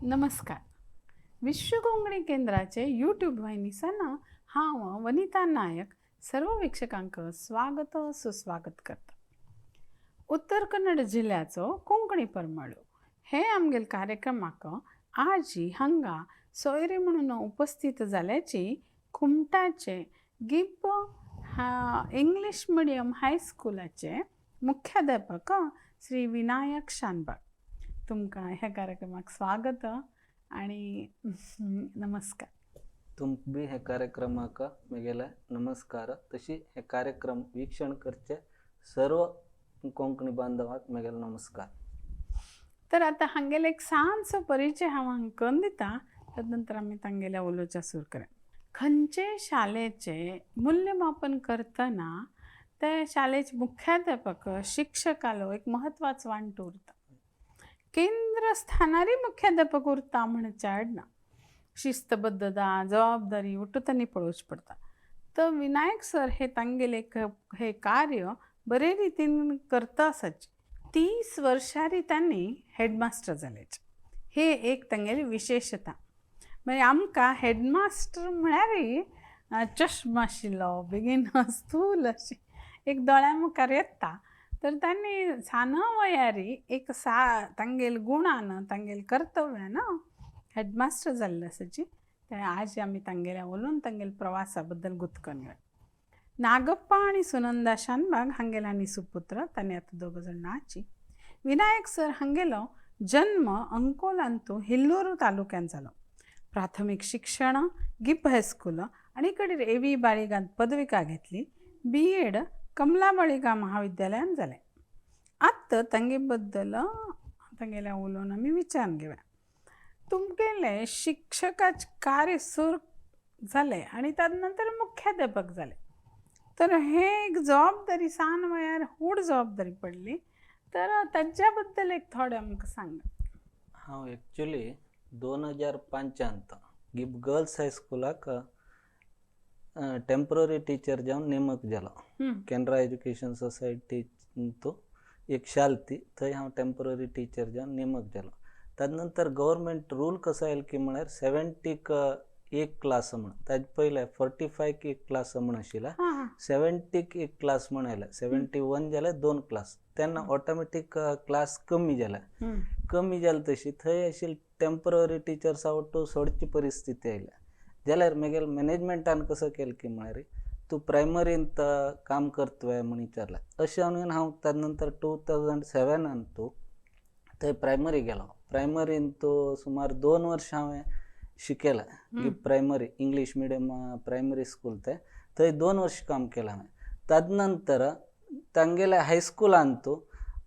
नमस्कार. विश्व कोंकणी केंद्राचे यूट्यूब वाहिनीसना हांव वनिता नायक सर्व वीक्षकांक स्वागत सुस्वागत करता. उत्तर कन्नड जिल्ह्याचो कोंकणी परमाळो हे आमगेल कार्यक्रमाक आजी हांगा सोयरे म्हणून उपस्थित जाल्याची खुमटाचे गिब इंग्लिश मिडियम हायस्कुलाचे मुख्याध्यापक श्री विनायक शानबाग. तुमकां ह्या कार्यक्रमाक स्वागत आणि नमस्कार. बी हे कार्यक्रमाक मेगेला नमस्कार. तशी हे कार्यक्रम वीक्षण करचे सर्व कोंकणी बांधवाक मेगेला नमस्कार. तर आता हांगेले एक सांचो परिचय हांव हांगा करून दिता, तदनंतर आमी तांगेल्या उलोवच्या सुरू करें. खंयचे शाळेचे मूल्यमापन करतना ते शाळेचे मुख्याध्यापक शिक्षकालो एक म्हत्वाचो वांटो उरता. केंद्र स्थानारी मुख्याध्यापक उरता म्हणचे आडना. शिस्तबद्धता जबाबदारी उठतानी पळोवची पडता. तर विनायक सर हे तांगेले हे कार्य बरे रितीन करता आसाचे. 30 वर्षांनी त्यांनी हेडमास्टर जाल्याचे. हे एक तांगेली विशेषता. म्हणजे आमकां हेडमास्टर म्हळ्यार चश्मा आशिल्लो, बेगीन स्थूल अशी एक दोळ्या मुखार येता. तर त्यांनी सान वयारी एक तांगेल गुणान तांगेल कर्तव्यान हेडमास्टर जाल्ले आसाची. ते आज आमी तांगेल्या उलोवन तांगेल प्रवासा बद्दल गुतकन घेवया. नागप्पा आणि सुनंदा शानबाग हांगेलानी सुपुत्र, तांणी आता दोग जाण नाची. विनायक सर हांगेलो जन्म अंकोलांतू हिल्लोरू तालुक्यात जालो. प्राथमिक शिक्षण गिब हायस्कूल आणि कडेन एवी बाळिगांत पदविका घेतली. BEd कमला बाळिगा महाविद्यालयात जाले. आत्ता तांगे बद्दल तांगेल्या उलोवन आमी विचारून घेवया. तुमगेले शिक्षकाचे कार्य सुरू जाले आणि त्यानंतर मुख्याध्यापक जाले. तर हे एक जबाबदारी सान वयार हूड जबाबदारी पडली. तर ताच्या बद्दल एक थोडे आमकां सांगा. हांव एक्चुअली 2005 गिब गर्ल्स हायस्कुलाक टेम्पररी टीचर जावन नेमक जालो. केनरा एज्युकेशन सोसायटींतू एक शाल ती थंय हांव टेम्पररी टीचर जावन नेमक जालो. त्यानंतर गव्हर्मेंट रूल कसो आयलो की म्हळ्यार 70क एक क्लास म्हण, ताजे पयले 45क एक क्लास म्हण आशिल्लो. 70क एक क्लास म्हण आयला. 71 जाल्यार 2 क्लास. तेन्ना ऑटोमॅटीक क्लास कमी जाले तशी थंय आशिल्ली टेम्पररी टीचर्स आवटू सोडची परिस्थिती आयल्या. जाल्यार म्हगेल मॅनेजमेंटान कसो केलो की म्हळ्यार तूं प्रायमरींत काम करतवे म्हण विचारलें. अशें म्हणून हांव त्यानंतर 2007 थंय प्रायमरी गेलो. प्रायमरींत सुमार 2 वर्सां हांवें शिकयलां. गिब primary English medium primary school थंय 2 वर्स काम केलां हांवें. त्यानंतर तांगेल्या हायस्कुलांत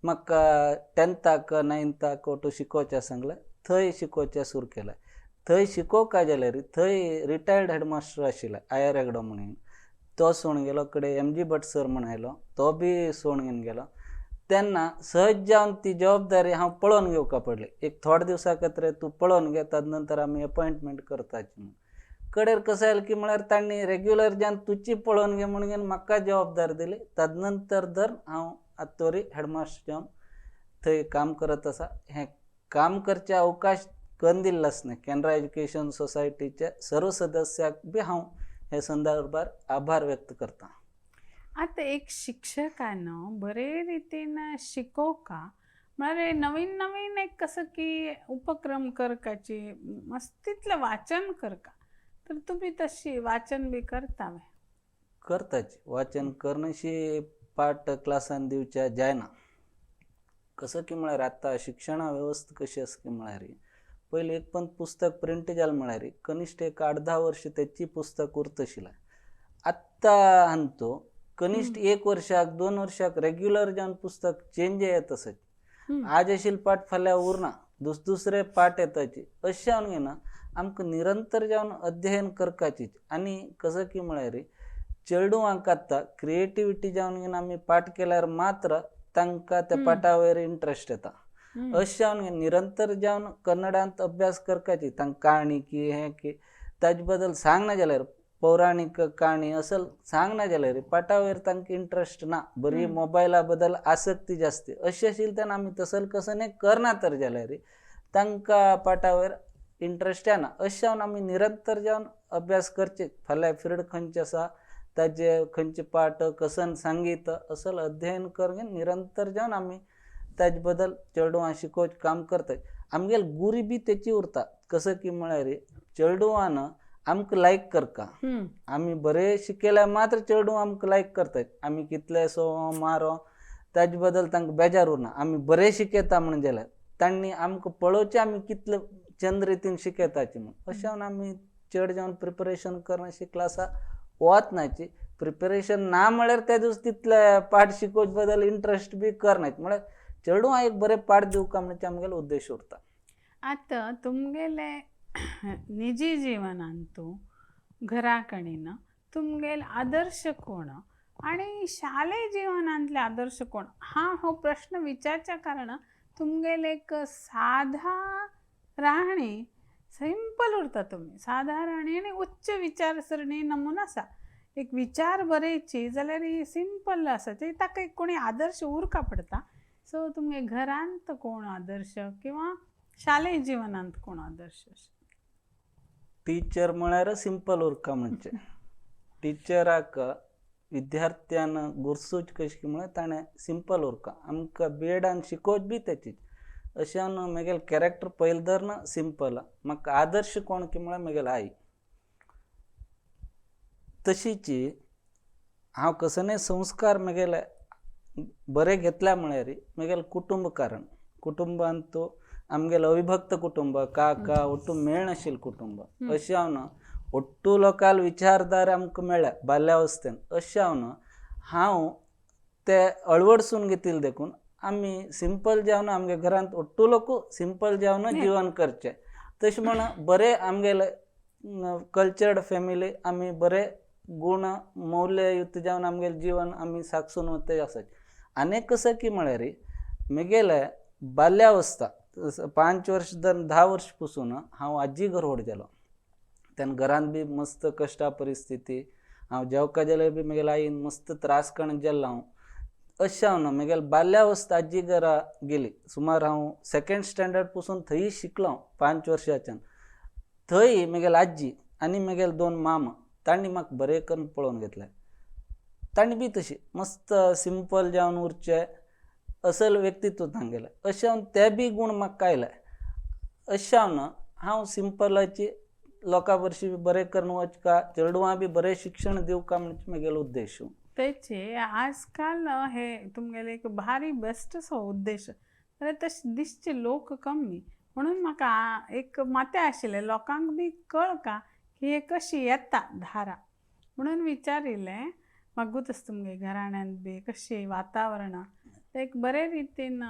म्हाका 10th 9th वटू शिकोवचें सांगलें. थंय शिकोवचें सुरू केलें. थंय शिकोवका जाल्यार थंय रिटायर्ड हेडमास्टर आशिल्लो IR हेगडो म्हणून. तो सोडून गेलो. कडेन MG भट सर म्हण आयलो, तो बी सोडून गेलो. तेन्ना सहज जावन ती जबाबदारी हांव पळोवन घेवका पडली. एक थोडे दिवसा खातीर तूं पळोवन घे, तानंतर आमी अपॉयंटमेंट करताची म्हणून. कडेर कसं आयलें की म्हळ्यार तांणी रेग्युलर जावन तुची पळोवन घे म्हणून म्हाका जबाबदारी दिली. तानंतर हांव आत्तोरी हेडमास्टर जावन थंय काम करत आसा. हें काम करचे अवकाश करून दिल्लो आसना. केनरा एज्युकेशन सोसायटीच्या सर्व सदस्याक बी हांव हे संदर्भार आभार व्यक्त करता. आता एक शिक्षकानं बरे रितीन शिकोवका म्हळ्यार नवीन नवीन एक कसं की उपक्रम करपाची मस्तीतलं वाचन करका. तर तुम्ही तशी वाचन बी करता? करताची वाचन करनशी पाठ क्लासान दिवच्या जायना. कसं की म्हळ्यार आतां शिक्षणा वेवस्था कशी आसा की म्हळ्यार पयलीं एक पण पुस्तक प्रिंट जालें म्हळ्यार कनिश्ट एक 8-10 वर्ष तेची पुस्तक उरत आशिल्लें. आत्तां हांतू कनिश्ट 1 वर्साक 2 वर्साक रेग्युलर जावन पुस्तक चेंज येत आसत. आज आशिल्ले पाठ फाल्यां उरना, दुसरे पाठ येताचे. अशें हांव घेना. आमकां निरंतर जावन अध्ययन करपाची. आनी कसं की म्हळ्यार चेडूवांक आतां क्रिएटिविटी जावन घेवन आमी पाठ केल्यार मात्र तांकां त्या पाठा वयर इंट्रस्ट येता. अशें हांव निरंतर जावन कन्नडांत अभ्यास करपाची. तांकां काणी की हें की ताजे बद्दल सांगना जाल्यार पौराणिक काणी असल सांगना जाल्यार पाठा वयर तांकां इंट्रस्ट ना. बरी मोबायला बद्दल आसक्ती जास्त. अशें आशिल्ले तेन्ना आमी तसल कसं करना तर जाल्यार तांकां पाठावर इंट्रस्ट येना अशें जावन आमी निरंतर जावन अभ्यास करचे फाल्यां पिरियड खंयचे आसा ताजे खंयचे पाठ कसन सांगीत असल अध्ययन करून निरंतर जावन आमी ताजे बद्दल चेडवां शिकोवचें काम करतात. आमगेल गुरी बी तेची उरता कसं की म्हळ्यार चेडवान आमकां लायक करता. आमी बरें शिकयल्यार मात्र चेडवां आमकां लायक करतात. आमी कितले सो मारो ताजे बद्दल तांकां बेजार उरना. आमी बरें शिकयता म्हणून जाल्यार तांणी आमकां पळोवचें आमी कितले चंद रितीन शिकयताची म्हणून अशें जावन आमी चड जावन प्रिपरेशन करून अशी क्लासां वचनाची. प्रिपरेशन ना म्हळ्यार त्या दीस तितले पाठ शिकोवचे बद्दल इंट्रस्ट बी करनात. म्हळ्यार चेडवां एक बरें पाठ दिवका म्हणचे आमगेलो उद्देश उरता. आतां तुमगेले निजी जिवनांतू घरा कडेन तुमगेले आदर्श कोण आणि शालेय जिवनांतले आदर्श कोण हो प्रश्न विचारच्या कारण तुमगेले एक साधा राहणी सिंपल उरता. तुम्ही साधा राहणी आणि उच्च विचारसरणी नमून आसा. एक विचार बरेची जाल्यार ही सिंपल आसा ते ताका एक कोणी आदर्श उरका पडता. सो तुमगे घरांत कोण आदर्श किंवा शालेय जिवनांत कोण आदर्श? टीचर म्हळ्यार सिंपल उरका म्हणचे. टिचराक विद्यार्थ्यान गुरसूच कशी म्हळ्यार ताणें सिंपल उरका. आमकां बीएडान शिकोवच बी तेचीच अशें म्हगेले कॅरेक्टर पयले धरन सिंपल. म्हाका आदर्श कोण की म्हळ्यार म्हगेली आई. तशीच हांव कसले संस्कार म्हगेले बरे घेतल्या म्हळ्यार म्हगेलें कुटुंब. कारण कुटुंबांत तो आमगेलें अविभक्त कुटुंब, काका ओट्टू मेळनाशिल्लें कुटुंब. अशें जावन ओट्टू लोकाल विचारधार आमकां मेळ्ळ्या बाल्यावस्थेन. अशें जावन हांव ते अळवडसून घेतिल्ले देखून आमी सिंपल जावन आमगे घरांत ओट्टू लोकू सिंपल जावन जिवन करचें. तशें म्हण बरें आमगेले कल्चर्ड फॅमिली आमी बरे गूण मौल्ययुक्त जावन आमगेलें जिवन आमी सागसून वते आसात. आनीक कसं की म्हळ्यार म्हगेले बाल्यावस्था 5 वर्ष धरून 10 वर्ष पासून हांव आजी घर व्हड गेलो. तेन्ना घरांत बी मस्त कश्टा परिस्थिती. हांव जेवका जाल्यार बी म्हगेल्या आईन मस्त त्रास करून जेल्लो हांव. अशें जावन म्हगेले बाल्यावस्था आजी घरा गेली. सुमार हांव 2nd स्टँडर्ड पासून थंय शिकलो 5 वर्साच्यान. थंय म्हगेली आजी आनी म्हगेले 2 मामा तांणी म्हाका बरें करून पळोवन घेतलें. तांणी बी तशी मस्त सिंपल जावन उरचे असल व्यक्तित्व तांगेलें. अशें जावन ते बी गूण म्हाका आयले. अशें जावन हांव सिंपलाची लोकां बरशी बी बरें करून वचका चेडवां बी बरें शिक्षण दिवका म्हणचे म्हगेलो उद्देश. तेचे आजकाल हे तुमगेले एक भारी बेस्ट असो उद्देश जाल्यार तशें दिसचे लोक कमी. म्हणून म्हाका एक माते आशिल्लें लोकांक बी कळका की हे कशी येता धारा म्हणून विचारिल्लें. मागूच तुमगे घराण्यांत बी कशी वातावरण एक बरे रितीन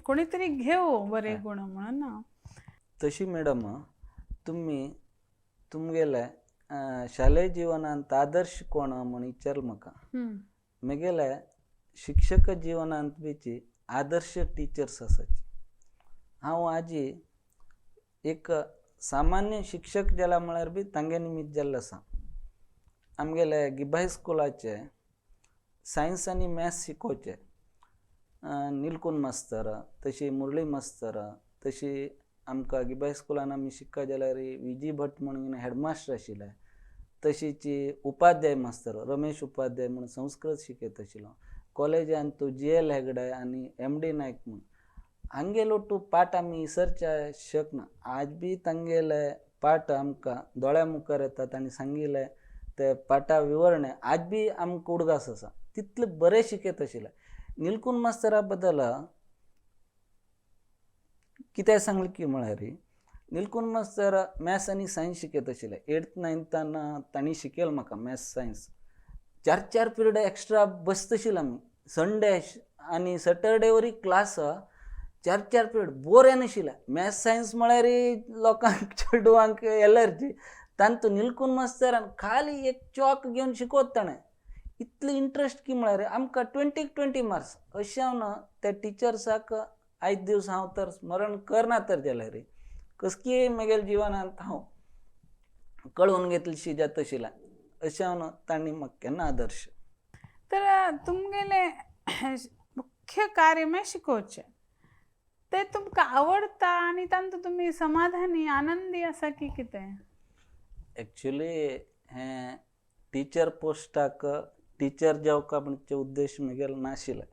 कोणी तरी घेव बरे गुण म्हणून. तशी मॅडम तुमी तुमगेले शालेय जिवनांत आदर्श कोण म्हूण विचारलें म्हाका. म्हगेले शिक्षक जिवनांत बीची आदर्श टिचर्स आसाची. हांव आजी एक सामान्य शिक्षक जाला म्हळ्यार बी तांगे निमित्त जाल्लो आसा. आमगेले गिबाय स्कुलाचे सायन्स आनी मॅथ्स शिकोवचे निलकुंद मास्तर, तशी मुरली मास्तर, तशी आमकां गिबाय स्कुलान आमी शिकता जाल्यार विजी भट म्हणून हेडमास्टर आशिल्ले. तशीची उपाध्याय मास्तर रमेश उपाध्याय म्हणून संस्कृत शिकयत आशिल्लो. कॉलेजान तो GL हेगडे आनी MD नायक म्हणून हांगेलो टू पाठ आमी विसरच्या शकना. आज बी तांगेले पाठ आमकां दोळ्या मुखार येतात आनी सांगिल्ले ते पाठा विवरणे आज बी आमकां उडगास आसा. तितले बरें शिकयत आशिल्ले. निलकुंद मास्तरा बद्दल कितें सांगलें की म्हळ्यार निलकुंद मास्तर मॅथ्स आनी सायन्स शिकयत आशिल्ले. 8th 9th तांणी शिकयलें म्हाका मॅथ्स सायन्स. 4 पिरियड एक्स्ट्रा बसत आशिल्ले आमी. संडे आनी सॅटरडे वरी क्लास 4 पिरियड बोर येनाशिल्ले. मॅथ्स सायन्स म्हळ्यार लोकांक चेडवांक एलर्जी. तांतू निलकुंद मास्तरान खाली एक चॉक घेवन शिकोवत ताणें. इतलें इंट्रस्ट की म्हळ्यार आमकां 20 मार्क्स. अशें हांव त्या टिचर्साक आयज दीस हांव तर स्मरण करना तर जाल्यार कसकी म्हगेल्या जिवनांत हांव कळोवन घेतलीशी जात आशिल्लें. अशें हांव तांणी म्हाका केन्ना आदर्श. तर तुमगेले मुख्य कार्य शिकोवचें ते तुमकां आवडता आनी तांतूं तुमी समाधानी आनंदी आसा की कितें? ॲक्च्युली हें टीचर पोस्टाक टीचर जावपा म्हणचे उद्देश म्हगेलो नाशिल्लो.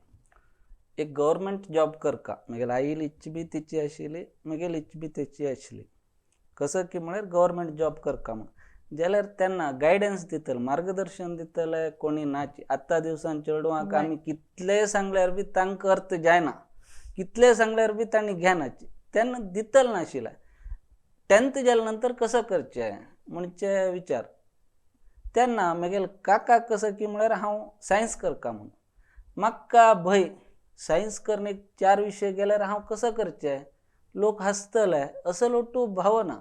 एक गव्हर्मेंट जॉब करका म्हगेल्या आईली इच्छा बी तिची आशिल्ली, म्हगेली इच्छा बी तेची आशिल्ली. कसं की म्हळ्यार गव्हर्मेंट जॉब करका म्हण जाल्यार तेन्ना गायडन्स दितले, मार्गदर्शन दितले कोणी नाची. आतां दिवसान चेडवांक आमी कितलेंय सांगल्यार बी तांकां अर्थ जायना, कितलेंय सांगल्यार बी तांणी घेनाची. तेन्ना दितले नाशिल्लें. 10th जाल्या नंतर कसं करचें म्हणचे विचार. तेन्ना म्हगेलो काका कसं की म्हळ्यार हांव सायन्स करका म्हणून. म्हाका भंय सायन्स करने 4 विशय गेल्यार हांव कसं करचें, लोक हसतले असं लोटू भावना.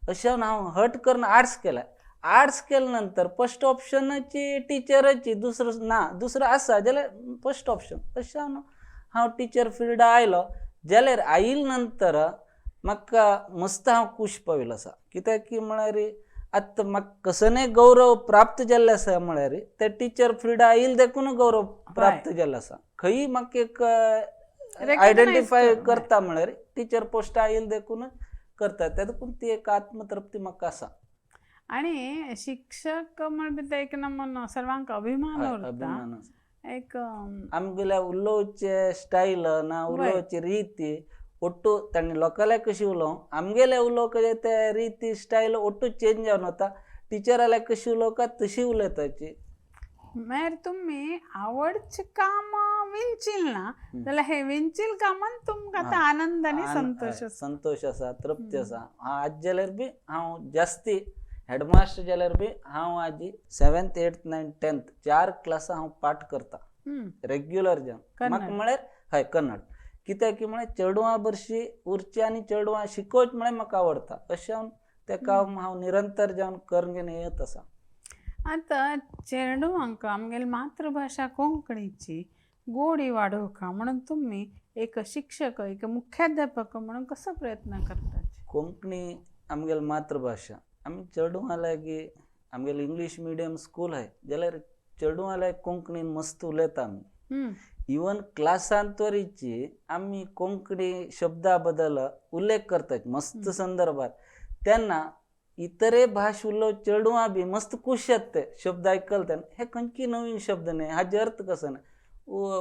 अशें हांव हट करून आर्ट्स केलें. आर्ट्स केल्या नंतर फर्स्ट ऑप्शनाची टिचराची, दुसरं आसा जाल्यार फर्स्ट ऑप्शन. अशें हांव टिचर फिल्डा आयलो जाल्यार आयिल्ले नंतर म्हाका मस्त हांव खूश पाविल्लो आसा. कित्याक की म्हळ्यार आतां म्हाका कसनय गौरव प्राप्त जाल्ले आसा म्हळ्यार ते टीचर फिल्डा आयिल्ले देखून गौरव प्राप्त जाल्लो आसा. खंय म्हाका एक आयडेंटिफाय करता म्हळ्यार टीचर पोस्ट आयिल्ले देखून करता. देखून ती एक आत्मतृप्ती म्हाका आसा. आणि शिक्षक म्हणजे ते एक नमून सर्वांक अभिमान उरता. अभिमान आसा. एक आमगेल्या उलोवचे स्टायल ना उलोवची रिती ಒಟ್ಟು तांणी लोकल्या कशी उलोवं, आमगेले उलोवचे ते रिती स्टायल ಒಟ್ಟು चेंज जावन वता. टिचराल्या कशी उलोवता तशी उलयताची. म्हळ्यार तुमी आवडचें काम विंचिल ना जाल्यार हे विंचील कामान तुमकां आतां आनंद आनी संतोष आसा. संतोष आसा, तृप्ती आसा. आज जाल्यार बी हांव जास्ती हेडमास्टर जाल्यार बी हांव आजी 7th 8th 9th 10th 4 क्लासां हांव पाठ करता रेग्युलर जावन. म्हाका म्हळ्यार हय कन्नड. कित्याक की म्हळ्यार चेडवां बरशी उरची आनी चेडवां शिकोवचें म्हळ्यार म्हाका आवडटा. अशें हांव तें काम हांव निरंतर जावन करून येत आसा. आतां चेडवांक आमगेली मातृभाशा कोंकणीची गोडी वाडोवका म्हणून तुमी एक शिक्षक, एक मुख्याध्यापक म्हणून कसो प्रयत्न करतात? कोंकणी आमगेली मातृभाशा. आमी चेडवां लागीं आमगेलें इंग्लीश मिडियम स्कूल आहाय जाल्यार चेडवां लागीं कोंकणीन मस्त उलयता आमी. इवन क्लासान तोरीची आमी कोंकणी शब्दा बद्दल उल्लेख करतात मस्त संदर्भात. तेन्ना इतरे भाश उलोव चेडवां बी मस्त खूश जाता ते शब्द आयकले तेन्ना. हे खंयची नवीन शब्द न्ही, हाजे अर्थ कसो न्ही.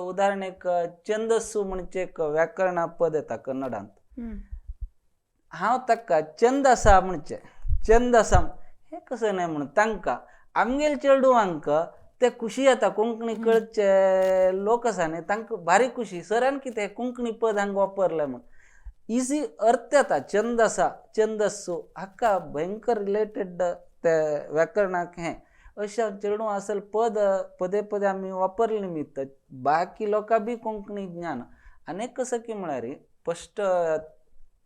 उदाहरण एक छंदस्सू म्हणचे एक व्याकरणा पद येता कन्नडांत. हांव ताका छंद आसा म्हणचे छंद आसा हे कसं नाही म्हणून तांकां आमगेले चेडवांक ते खुशी येता. कोंकणी कळचे लोक आसा न्ही तांकां भारी खुशी. सरान कितें कोंकणी पद हांगा वापरलें म्हणून इजी अर्थ येता. छंद आसा, छंदस्सू हाका भयंकर रिलेटेड ते व्याकरणाक हें अशें चेडवां आसल पदे पदे आमी वापरले निमित्त बाकी लोकां बी कोंकणी ज्ञान. आनीक कसं की म्हळ्यार फस्ट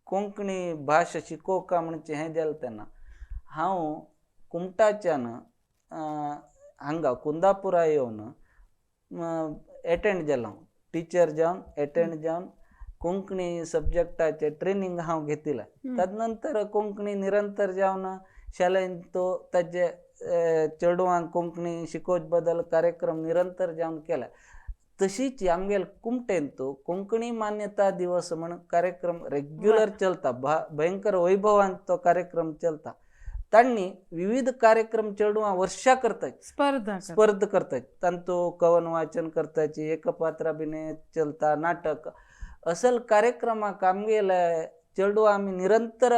कोंकणी भाशा शिकोवका म्हणचे हें जालें तेन्ना हांव कुमटाच्यान हांगा कुंदापुरा येवन एटेंड जालो. टीचर जावन एटेंड जावन कोंकणी सब्जेक्टाचे ट्रेनिंग हांव घेतिलें. ताजे नंतर कोंकणी निरंतर जावन शाळेंत तो ताजे चेडवांक कोंकणी शिकोवचे बद्दल कार्यक्रम निरंतर जावन केला. तशीच आमगेले कुमटेंत कोंकणी मान्यता दिवस म्हणून कार्यक्रम रेग्युलर चलता. भयंकर वैभवान तो कार्यक्रम चलता. तांणी विविध कार्यक्रम चेडवां वर्षा करतात, स्पर्ध करतात. तांतूं कवन वाचन करताची, एकपात्र अभिनय चलता, नाटक असल कार्यक्रमाक आमगेले चेडवां आमी निरंतर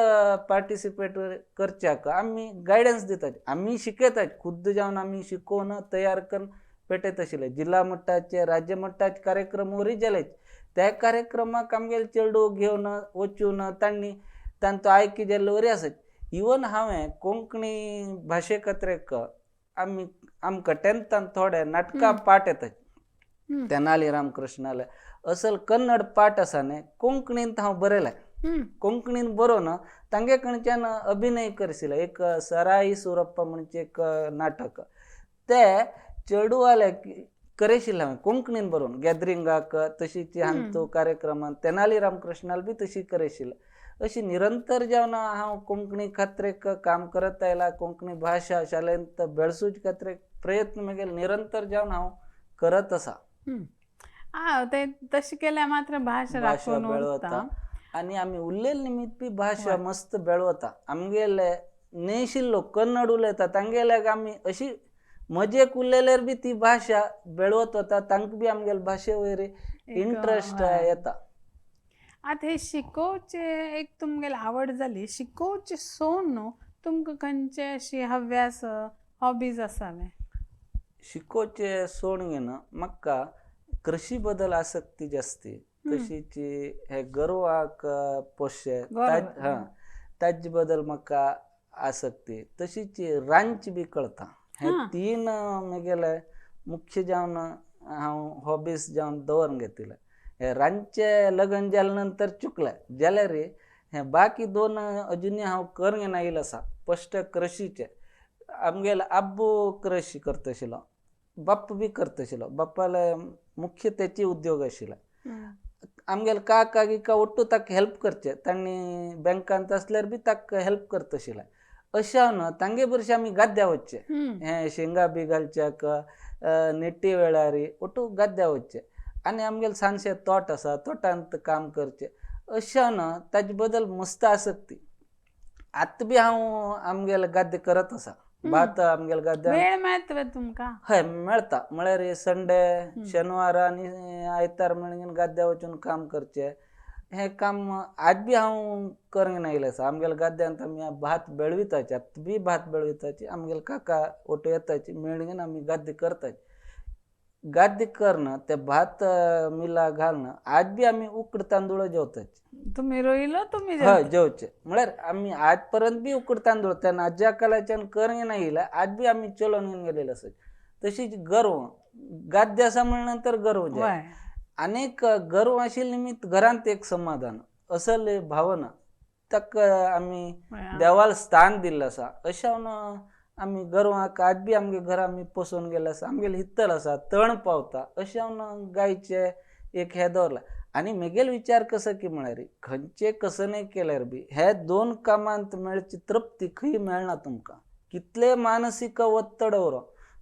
पार्टिसिपेट करच्याक आमी गायडन्स दितात. आमी शिकयतात खुद्द जावन आमी शिकोवन तयार करून पेटयत आशिल्ले. जिल्हा मट्टाचे राज्य मट्टाचे कार्यक्रम वरी जाले. त्या कार्यक्रमाक आमगेले चेडू घेवन वचून तांणी तांचो आयकी जाल्लो वरी आसत. इवन हांवें कोंकणी भाशे खातीर आमकां 10थान थोडे नाटकां पाठ येतात. तेनाली रामकृष्णाले असल कन्नड पाठ आसा न्ही कोंकणींत हांव बरयलें. कोंकणीन बरोवन तांगे कडच्यान अभिनय करशिल्ले. एक सराई सुरप्पा म्हणचे एक नाटक ते चेडवाले करशिल्लें हांवें कोंकणीन बरोवन गॅदरिंगाक. तशीच हांगतो कार्यक्रमांत तेनाली रामकृष्णाल बी तशी करशिल्लें. अशी निरंतर जावन हांव कोंकणी खातीर काम करत आयला. कोंकणी भाशा शाळेंत बेळसूचे खातीर प्रयत्न म्हगेले निरंतर जावन हांव करत आसा. ते तशें केल्यार मात्र भाशा राखून उरता. आणि आम्ही उल्लेल निमित्त बी भाषा मस्त बेळवता आमगेले नेशिल्लो कन्नड उलयता तांगेल्याक आमी अशी मजेक उरलेल्यार बी ती भाषा बेळवत होता तांकां बी आमगेले भाशे वयर इंट्रस्ट येता. आतां हे शिकोवचे एक तुमगेली आवड जाली शिकोवचे सोडून न्हू तुमकां खंयचे अशी हव्यास हॉबीज आसावे? शिकोवचे सोडून घेणं म्हाका कृषी बद्दल आसक्ती जास्ती तशीच हे गोरवांक पोसचे ताजे बद्दल म्हाका आसक्ती तशीच रांदची बी कळता. हे तीन म्हगेले मुख्य जावन हांव हॉबीज जावन दवरून घेतिले. हे रांदचे लग्न जाले नंतर चुकले जाल्यार हे बाकी दोन अजुनी हांव करूंक येनाशिल्लो आसा. फस्ट कृषीचे आमगेलो आब्बू कृषी करता आशिल्लो, बाप्पा बी करता आशिल्लो. बाप्पाले मुख्य तेची उद्योग आशिल्ले. आमगेले काका गिका ಒಟ್ಟು ताका हेल्प करचे तांणी बँकांत असल्यार बी ताका हेल्प करता आशिल्ले. अशें हांव तांगे बरशी आमी गाद्या वचचे हे शेंगा बी घालच्याक नेट्टी वेळार ಒಟ್ಟು गाद्या वचचे आनी आमगेले सांजचे तोट आसा तोटांत काम करचे अशें हांव ताजे बद्दल मस्त आसक्ती. आतां बी हांव आमगेले गाद्दे करत आसा. भात आमगेले गाद्या वेळ मेळता तुमकां? हय मेळटा म्हळ्यार संडे शेनवार आनी आयतार मेळून गाद्या वचून काम करचे. हे काम आज बी हांव करूंक नाशिल्लें आसा. आमगेल्या गाद्यांत आमी भात बेळविताचे आतां बी भात बेळविताचे आमगेले काका ओटो येताचे मेळून आमी गाद्दे करताचे. गाद्दे करून ते भात मिला घालून आज बी आमी उकड तांदूळ जेवताचे. तुम्ही रोयलो तुम्ही हय जेवचे म्हळ्यार आमी आज पर्यंत बी उकड तांदूळ तेन्ना आज्या काळाच्यान करूंक नाशिल्लें आज बी आमी चलोवन घेवन गेलेले आसात. तशीच गोरवां गाद्दे आसा म्हणल्या नंतर गोरवां जाय. अनेक गोरवां आशिल्ले निमित्त घरांत एक समाधान असल भावना ताका आमी देवाला स्थान दिल्लें आसा. अशें हांव आमी गोरवांक आज बी आमगे घरा आमी पोसोवन गेले आसा. आमगेले हित्तल आसा तण पावता अशें हांव गायचे एक हे दवरला. आनी म्हगेलो विचार कसो की म्हळ्यार खंयचे कसो केल्यार बी हे दोन कामांत मेळची तृप्ती खंय मेळना तुमकां. कितले मानसीक वत्तड वरो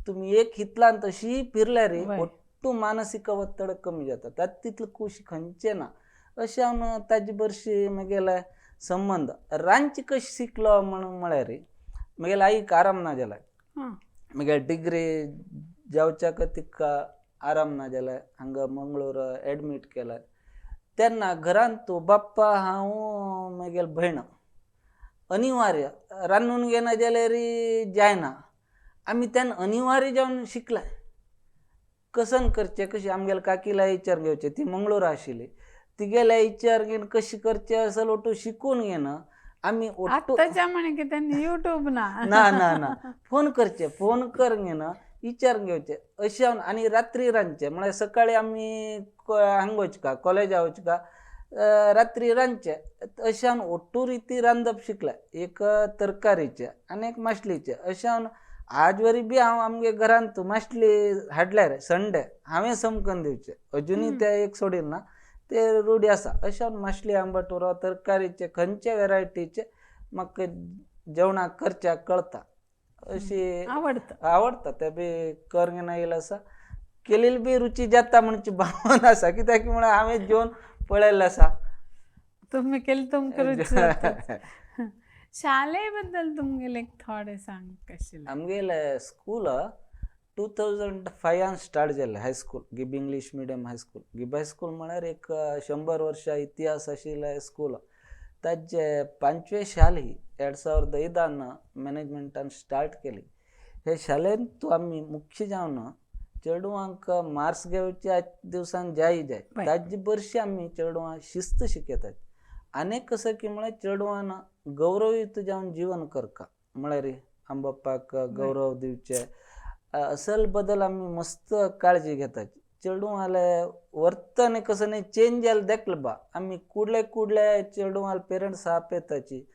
तुमी एक हितलांत अशी फिरल्यार ಒಟ್ಟು मानसीक वत्तड कमी जाता. तात तितलें खुशी खंयचें ना. अशें हांव ताजे बरशी म्हगेले संबंध रांदची कशी शिकलो म्हणून म्हळ्यार म्हगेल्या आईक आराम ना जाले. म्हगेली डिग्री जावच्याक तिका आराम ना जाले. हांगा मंगळूर एडमीट केले तेन्ना घरांत बाप्पा हांव म्हगेली भयण अनिवार्य रांदून घेना जाल्यार जायना. आमी तेन्ना अनिवार्य जावन शिकले कसन करचें कशें. आमगेल्या काकीला विचार घेवचें ती मंगळूर आशिल्ली तिगेल्या विचार घेवन कशें करचें असल ओटू शिकून घेवन आमी आतांच्या म्हणे की त्यांनी युट्यूब ना ना ना ना फोन करचे फोन करून घेवन विचार घेवचे अशें हांव. आनी रात्री रांदचे म्हळ्यार सकाळी आमी हांगा वचका कॉलेजा वचका रात्री रांदचे अशें हांव ओट्टू रिती रांदप शिकलें. एक तरकारीचे आनी एक माशलीचे अशें हांव आज वरी बी हांव आमगे घरांत माशली हाडल्यार संडे हांवें समकून दिवचे अजुनी ते एक सोडील ना ते रूढी आसा. अशें हांव माशली आंबट उरो तरकारीचे खंयचे वेरायटीचे म्हाका जेवणाक करच्याक कळटा अशी आवडटा. ते बी करूंक नाशिल्लें आसा. केलेली बी रुची जाता म्हणची भावना आसा कित्याक म्हळ्यार हांवें जेवन पळयल्लें आसा. तुम्ही केली तुमकां रुची. शाळे बद्दल तुमगेले थोडे सांग कशें? आमगेले स्कूल 2005 स्टार्ट जाल्लें high school Gibb English medium high school. Gibb high school म्हळ्यार एक 100 वर्सां इतिहास आशिल्लें स्कूल. ताजे 5वे शाल ही 2005 मॅनेजमेंटान स्टार्ट केली. हे शाळेंत आमी मुख्य जावन चेडवांक मार्क्स घेवचे आज दिवसान जाय ताजे बरशी आमी चेडवां शिस्त शिकयतात. आनीक कसो की म्हळ्यार चेडवान गौरवीत जावन जीवन करता म्हळ्यार आंबापाक गौरव दिवचे असल बदल आमी मस्त काळजी घेतात. चेडवाले वर्तन कसं नाही चेंज जालें देखलें बा आमी कुडले चेडवाल पेरंट्स आपयताची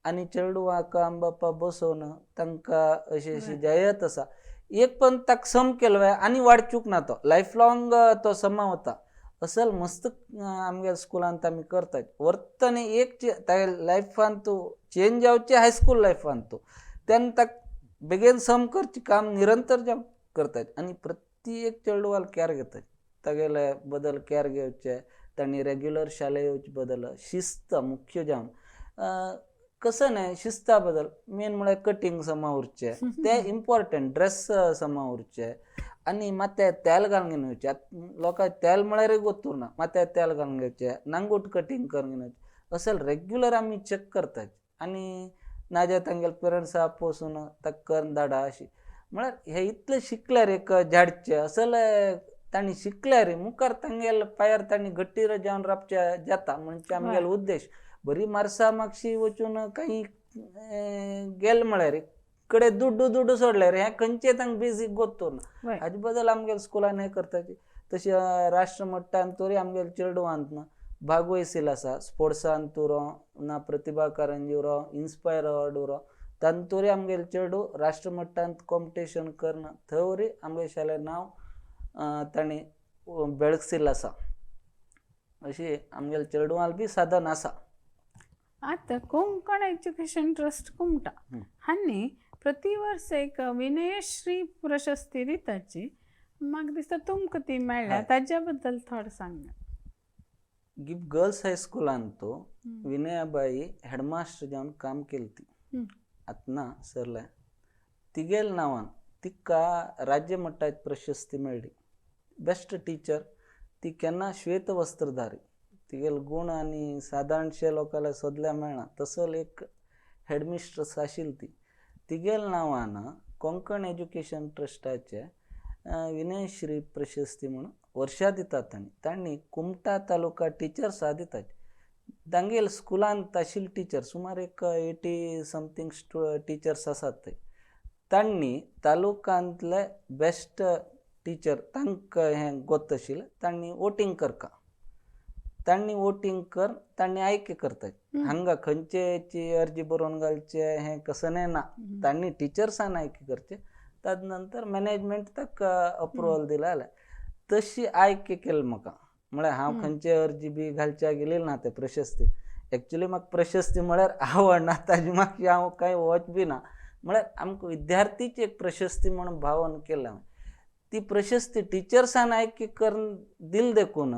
आनी चेडवांक आंबापा बसोवन तांकां अशी जायत आसा एक पण ताका सम केलो आनी वाडचूक ना तो लायफ लाँग तो समावता असल मस्त आमगे स्कुलांत आमी करतात. वर्तन एक लायफान तूं चेंज जावचें हायस्कूल लायफान तूं तेन्ना ताका बेगीन सम करचें काम निरंतर जावन करतात. आनी प्रत्येक चेडवाल कॅर घेतात तागेले बदल कॅर घेवचे तांणी रेग्युलर शाळे येवचे बदल शिस्त मुख्य जावन कसं नाही शिस्ता बदल मेन म्हळ्यार कटिंग समा उरचे ते इम्पॉर्टंट ड्रेस समा उरचे आनी माथ्यार तेल घालून घेवन येवचे लोकांक तेल म्हळ्यारय गोतूरना माथ्यार तेल घालून घेवचे नांगूट कटिंग करून घेवन येवचे असल रेग्युलर आमी चेक करतात आनी नाजाल्यार तांगेले पेरंट्सा पोसून ताका करून धाडा अशी म्हळ्यार हे इतलें शिकल्यार एक झाडचे असल तांणी शिकल्यार मुखार तांगेले पांयार तांणी गट्टीर जावन रावचे जाता म्हणजे आमगेलो उद्देश बरी मार्क्सां मागशी वचून काही गेले म्हळ्यार कडे दुड्डू सोडल्यार हे खंयचे तांकां बेजीक गोतूरना हाजे बद्दल आमगेल्या स्कुलान हे करतात तशें राष्ट्र मट्टान तरी आमगेले चेडवांत ना भागवयशील आसा स्पोर्ट्सान तुरो ना प्रतिभा कारंजी उरो इन्स्पायर अवॉर्ड उरो तांतूरी आमगेले चेडू राष्ट्र मट्टांत कॉम्पिटिशन करना थंय आमगे शाळें नांव तांणी बेळगसिल्लें आसा अशी आमगेले चेडवांक बी साधन आसा. आता कोंकण एज्युकेशन ट्रस्ट कुमटा हांणी प्रतिवर्ष एक विनयश्री प्रशस्ती दिताची म्हाका दिसता तुमकां ती मेळ्ळ्या ताज्या बद्दल थोडं सांगा. गिफ्ट गर्ल्स हायस्कुलान तो विनयाबाई हेडमास्टर जावन काम केली ती आतां ना सरल्या तिगेल नांवान तिका राज्य मट्टाची प्रशस्ती मेळ्ळी बेस्ट टीचर ती केन्ना श्वेत वस्त्रधारी तिगेले गुण आनी सादारणशे लोकांक सोदल्या मेळना तसो एक हेडमिस्ट्रस आशिल्ली ती तिगेल नांवान कोंकण एज्युकेशन ट्रस्टाचे विनयश्री प्रशस्ती म्हणून वर्षा दितात तांणी कुमटा तालुका टिचर्सां दितात तांगेले स्कुलांत आशिल्ले टीचर सुमार एक 80 समथींग टीचर्स आसात थंय तांणी तालुकांतले बेस्ट टीचर तांकां हें गोत आशिल्लें तांणी वोटींग करता तांणी वोटींग कर तांणी आयके करतात हांगा खंयचेची अर्जी बरोवन घालचे हें कसं ना तांणी टिचर्सान आयके करचे ताज नंतर मॅनेजमेंट ताका अप्रुवल दिला जाल्यार तशी आयके केली म्हाका म्हळ्यार हांव खंयचे अर्जी बी घालच्या गेलेली ना ते प्रशस्ती एक्चुली म्हाका प्रशस्ती म्हळ्यार आवडना ताजे मागीर हांव कांय वच बी ना म्हळ्यार आमकां विद्यार्थीची एक प्रशस्ती म्हणून भावन केल्या ती प्रशस्ती टिचर्सान आयके करून दिली देखून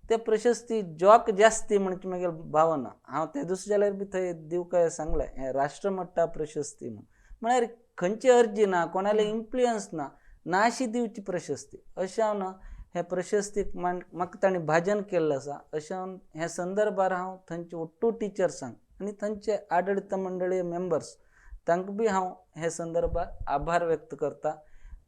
ते प्रशस्ती जॉक जास्ती म्हणचे म्हगे भावना हांव ते दुसरे जाल्यार बी थंय दिवकाय सांगलें हें राष्ट्रमट्टा प्रशस्ती म्हळ्यार खंयची अर्जी ना कोणाले इन्फ्लुयन्स ना अशी दिवची प्रशस्ती अशें हांव ना हे प्रशस्तीक म्हाका तांणी भाजन केल्लें आसा अशें हांव ह्या संदर्भार हांव थंयचे ओट्टू टिचर्सांक आनी थंयचे आडळित मंडळी मेंबर्स तांकां बी हांव हे संदर्भार आभार व्यक्त करता.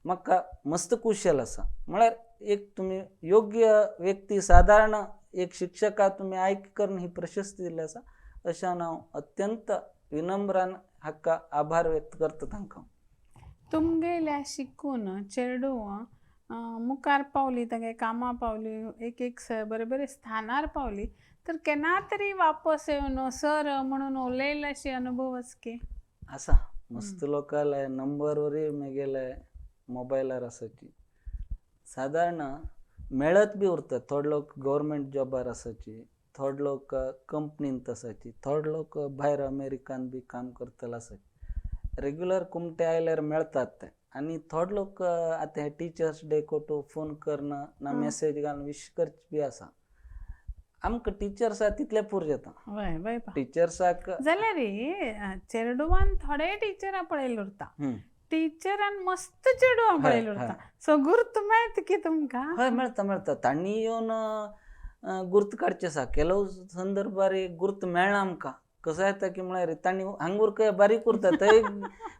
म्हाका मस्त कुशल आसा म्हळ्यार एक तुमी योग्य व्यक्ती सादारण एक शिक्षका तुमी आयक करून ही प्रशस्ती दिल्ली आसा अशें हांव अत्यंत विनम्रान हाका आभार व्यक्त करता तांकां. तुमगेल्या शिकून चेडू मुखार पावली तागे कामां पावली एक बरे बरे स्थानार पावली तर केन्ना तरी वापस येवन सर म्हणून उलयले अशी अनुभव आसके आसा मस्त लोकांले नंबर वरी म्हगेले मोबायलार आसाची सादारण मेळत बी उरता थोडे लोक गव्हर्मेंट जॉबार आसाची थोडे लोक कंपनींत आसाची थोडे लोक भायर अमेरिकान बी काम करतले आसाचे रेग्युलर कुमटे आयल्यार मेळतात ते आनी थोडे लोक आतां हे टिचर्स डे कोटू फोन करना ना मेसेज घालून विश करचे बी आसा आमकां टिचर्सां तितले पुरो जाता टिचर्साक जाल्यार चेडवान थोडे टिचरां पळयले उरता टिचरान मस्त चेडवां पळयले उरता सो गुर्त मेळटा की तुमकां हय मेळटा तांणी येवन गुर्त काडचे आसा केलो संदर्भार गुर्त मेळना आमकां कसो येता की म्हळ्यार तांणी हांगा उरक बारीक उरता थंय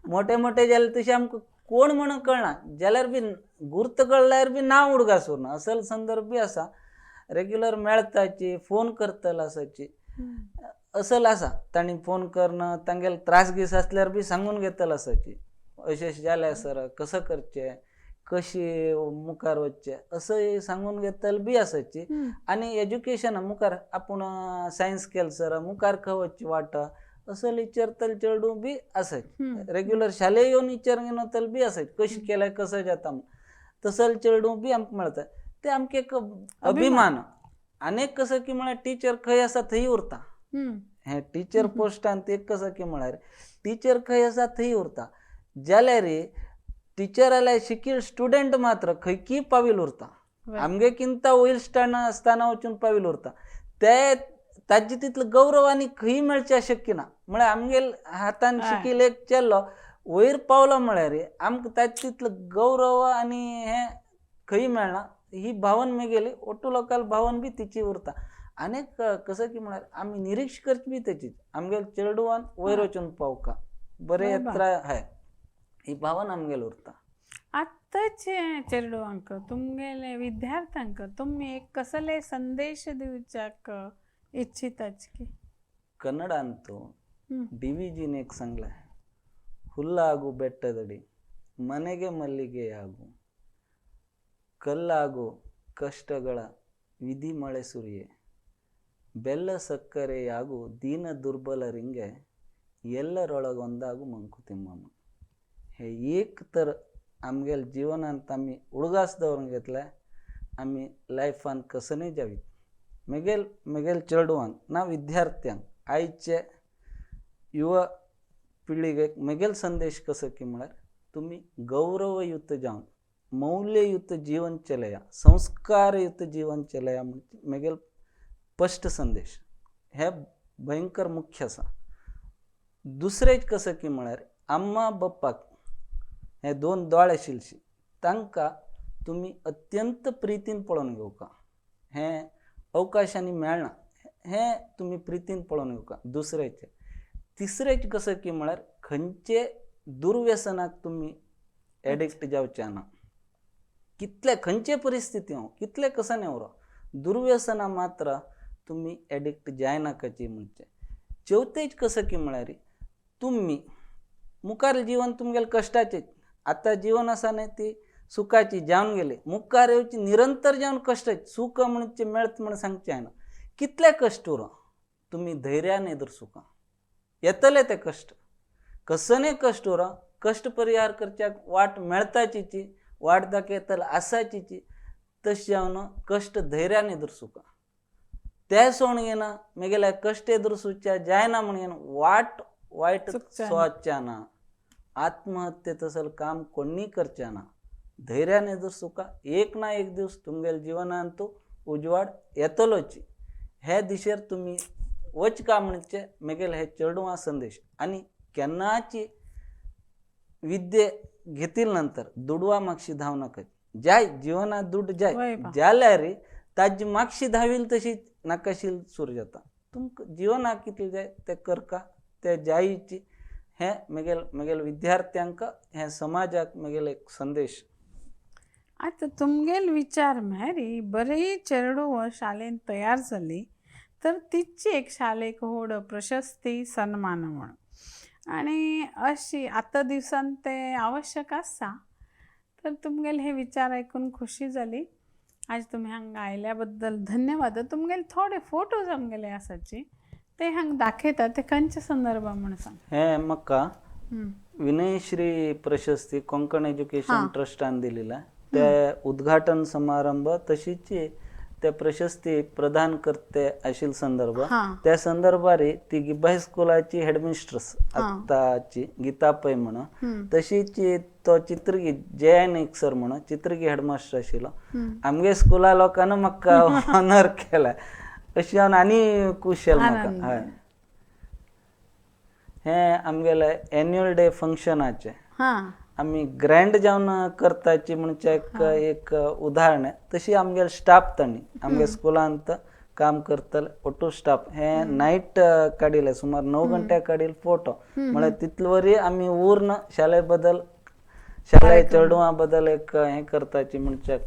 मोठे मोठे जाले तशें आमकां कोण म्हणून कळना जाल्यार बी गुर्त कळल्यार बी नांव उडगास उरना असल संदर्भ बी आसा रेग्युलर मेळताची फोन करतले आसाची असल आसा तांणी फोन करना तांगेले त्रास गीस आसल्यार बी सांगून घेतले आसाची अशें जालें सर कसं करचें कशी मुखार वचचें असं सांगून घेतले बी आसाची आनी एज्युकेशना मुखार आपूण सायन्स केलें सर मुखार खंय वचची वाट असं विचारतले चेडू बी आसाय रेग्युलर शाळेंत येवन विचारून वतले बी आसाय कशें केलें कसं जाता तसले चेडू बी आमकां मेळटा ते आमकां एक अभिमान आनीक कसं की म्हळ्यार टीचर खंय आसा थंय उरता हे टीचर पोस्टांत एक कसं की म्हळ्यार टीचर खंय आसा थंय उरता जाल्यार टिचर जाल्यार शिकिल्ले स्टुडंट मात्र खंयकी पावील उरता आमगेकिंत वैल स्थाना वचून पाविल उरता ते ताजी तितलं गौरव आणि खंय मेळचे शक्य ना म्हळ्यार आमगेल हातान शिकील एक चेल्लो वयर पावलो म्हळ्यार आमकां ताजे तितलं गौरव आणि हे खंय मेळना ही भावन मेगेली ओटू लोकल भावन बी तिची उरता अनेक कसं की म्हळ्यार आमी निरीक्ष करची बी तेचीच आमगेल चेडवान वयर वचून पावका बरे यात्रा हाय ही भावन आमगेल उरता. आत्ताचे चेडवांक तुमगेले विद्यार्थ्यांक तुम्ही एक कसले संदेश दिवच्याक इच्छिताच की ಕನ್ನಡಂತೂ ಡಿವಿಜಿನ್ ಏಕ್ ಸಂಗ್ಲ ಹುಲ್ಲಾಗು ಬೆಟ್ಟದಡಿ ಮನೆಗೆ ಮಲ್ಲಿಗೆಯಾಗು ಕಲ್ಲಾಗು ಕಷ್ಟಗಳ ವಿಧಿ ಮಳೆ ಸುರಿಯೆ ಬೆಲ್ಲ ಸಕ್ಕರೆಯಾಗು ದೀನ ದುರ್ಬಲರಿಂಗೆ ಎಲ್ಲರೊಳಗೊಂದಾಗು ಮಂಕುತಿಮ್ಮಮ್ಮ हे एक तर आमगेल जीवनांत आमी उडगास दवरूंक घेतल्या आमी लायफान कसनय जावीत मेगेल चेडवांक ना विद्यार्थ्यांक आयचे युवा पिळगेक मेगेल संदेश कसो की म्हळ्यार तुमी गौरवयुक्त जावन मौल्ययुक्त जीवन चलया संस्कारयुक्त जीवन चलया म्हणजे मेगेल स्पष्ट संदेश हे भयंकर मुख्य आसा. दुसरेच कसं की म्हळ्यार अम्मा बप्पाक हे दोन दोळ आशिल्लीं तांकां तुमी अत्यंत प्रितीन पळोवन घेवका हे अवकाशांनी मेळना हे तुमी प्रितीन पळोवन घेवका. दुसरेचे तिसरेच कसं की म्हळ्यार खंयचे दुर्व्यसनाक तुमी एडिक्ट जावचे ना कितले खंयचे परिस्थिती कितले कसं नेवरो दुर्व्यसना मात्र तुमी एडिक्ट जायनाकाची म्हणजे. चवथेच कसं की म्हळ्यार तुमी मुखार जीवन तुमगेले कश्टाचेच आता जीवन आसा न्ही ती सुखाची जावन गेली मुखार येवची निरंतर जावन कश्टाची सुख म्हणजे मेळत म्हण सांगचें ना कितले कश्ट उरो तुमी धैर्यान एदुरसुका येतले ते कश्ट कसने कश्ट उरो कश्ट परिहार करच्याक वाट मेळताची वाट दाखयतले आसाची तशी जावन कश्ट धैर्यान एदुरसुका ते सोण घेना मेगेले कश्ट एदुरसुच्या जायना म्हणून वाट वायट सोदच्या ना आत्महत्ये तसलं काम कोणी करच्या ना धैर्यान एदुरसुका एक ना एक दिवस तुमगेल जिवनांत उजवाड येतलोच हे दिशेर तुमी वचका म्हणचे मेगेल हे चेडवां संदेश. आनी केन्नाची विद्ये घेतिल नंतर दुडवा मागशी धांव नाका जाय जिवनांत दूड जाय जाल्यार ताजी मागशी धांवील तशी नाकाशील सूर जाता तुमकां जिवनाक कितले जाय ते करका ते जायची हे मेगेल विद्यार्थ्यांक हे समाजाक मेगेल एक संदेश. आता तुमगेल विचार म्हळ्यार बरी चेडू शाळेन तयार जाली तर तिची एक शाळेक व्हड प्रशस्ती सन्मान म्हणून आनी अशी आतां दिवसान ते आवश्यक आसा तर तुमगेले हे विचार आयकून खुशी जाली. आज तुम्ही हांगा आयल्या बद्दल धन्यवाद. तुमगेले थोडे फोटोज आमगेले आसाचे ते हांगा दाखयता ते खंयच्या संदर्भां म्हणून सांग. हे म्हाका विनयश्री प्रशस्ती कोंकण एज्युकेशन ट्रस्टान दिलेला ते उद्घाटन समारंभ तशीच ते प्रशस्ती प्रदान करते आशिल संदर्भ त्या संदर्भार ती गिब्बाई स्कुलाची हेडमिस्ट्रेस आताची गीता पै म्हणून तशीच तो चित्रगी जयन एक सर म्हणून चित्रगी हेडमास्टर आशिल्लो आमगे स्कुला लोकांना म्हाका ऑनर केला अशी हांव आनी खूश जालें म्हाका. हय हे आमगेले एन्युअल डे फंक्शनाचे आमी ग्रँड जावन करताची म्हणजे एक उदाहरण तशी आमगेले स्टाफ तांणी आमगे स्कुलांत काम करतले ओटो स्टाफ हे नाईट काडिले सुमार 9 घंटे काडील फोटो म्हळ्यार तितले वरी आमी उर्न शाळे बद्दल शाळे चेडवां बद्दल एक हे करताची म्हणजे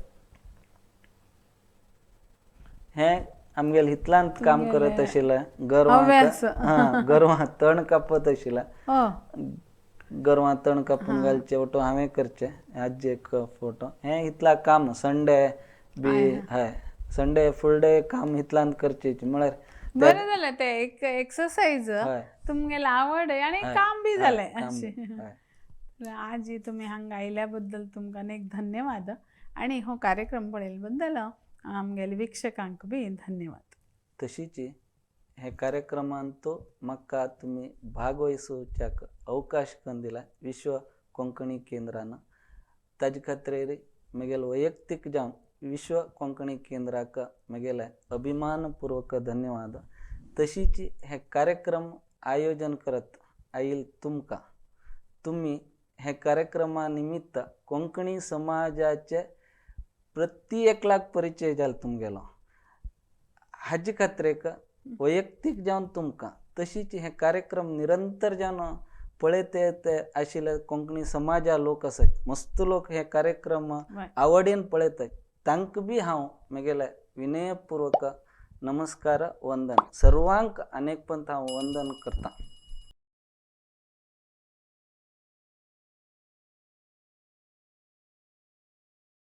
हे आमगेले हितलांत काम करत आशिल्ले गोरवां तण कापत आशिल्ले गोरवां तण कापून घालचे ओटो हांवें करचे आज एक फोटो हे इतला काम संडे बी हय संडे फूल डे काम इतलांत करचे म्हळ्यार बरें जालें ते एक एक्सरसाइज तुमगेले आवड आनी काम बी जालें अशें. आज तुमी हांगा आयल्या बद्दल तुमकां अनेक धन्यवाद आनी हो कार्यक्रम पळयले बद्दल आमगेले वीक्षकांक बी धन्यवाद. तशीच हे कार्यक्रमांत म्हाका तुमी भागवहिसुच्याक अवकाश करून दिला विश्व कोंकणी केंद्रान ताजे खातीर मेगेल वैयक्तीक जावन विश्व कोंकणी केंद्राक मगेले अभिमानपूर्वक धन्यवाद. तशीच हे कार्यक्रम आयोजन करत आईल तुमका तुम्ही हे कार्यक्रमा निमित्त कोंकणी समाजाचे प्रति 1 लाख परिचय जाल तुमगेलो. हाजी खात्रेक वैयक्तिक जावन तुमका तशीच हे कार्यक्रम निरंतर जावन पळयत येते आशिल्ले कोंकणी समाजा लोक आसात मस्त लोक हे कार्यक्रम आवडीन पळयतात तांकां बी हांव म्हगेले विनयपूर्वक नमस्कार वंदन सर्वांक अनेक पंत हांव वंदन करता.